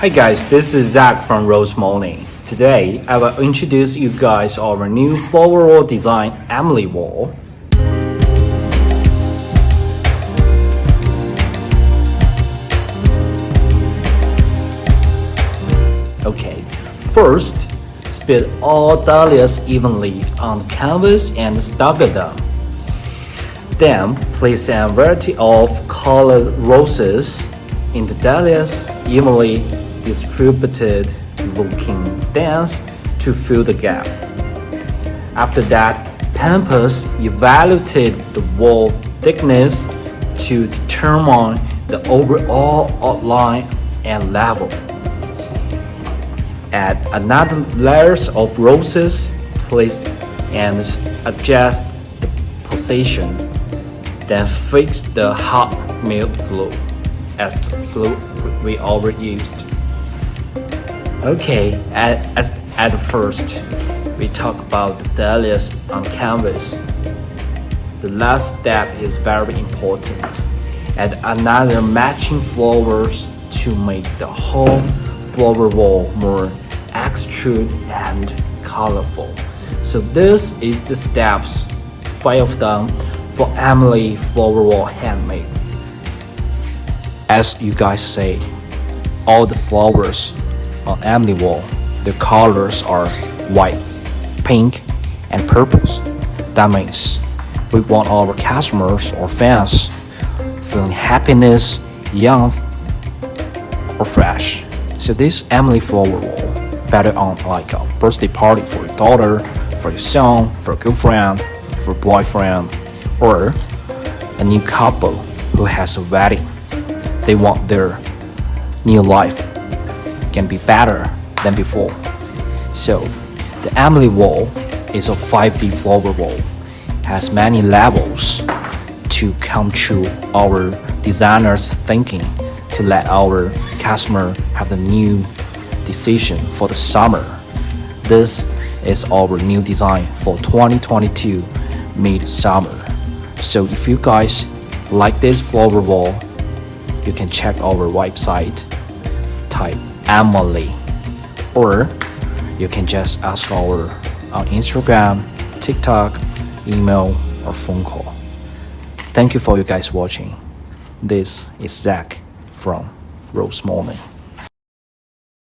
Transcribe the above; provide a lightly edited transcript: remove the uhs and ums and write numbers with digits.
Hi guys, this is Zach from RoseMorning. Today, I will introduce you guys our new floral design Emily wall. Okay, first, spread all dahlias evenly on the canvas and stagger them. Then, place a variety of colored roses in the dahlias evenly distributed, looking dense to fill the gap. After that, Pampers evaluated the wall thickness to determine the overall outline and level. Add another layers of roses, place and adjust the position. Then fix the hot milk glue as the glue we already used. Okay, at first, we talk about the dahlias on canvas. The last step is very important. Add another matching flowers to make the whole flower wall more extrude and colorful. So this is the steps, 5 of them, for Emily flower wall handmade. As you guys say, all the flowers on Emily wall, the colors are white, pink, and purples. That means we want our customers or fans feeling happiness, young, or fresh. So this Emily flower wall better on like a birthday party for your daughter, for your son, for a girlfriend, for a boyfriend, or a new couple who has a wedding. They want their new life can be better than before. So the Emily wall is a 5D flower wall, has many levels to come true our designers thinking to let our customer have the new decision for the summer. This is our new design for 2022 mid-summer. So if you guys like this flower wall, you can check our website, type Emily, or you can just ask our on Instagram, TikTok, email, or phone call. Thank you for you guys watching. This is Zach from RoseMorning.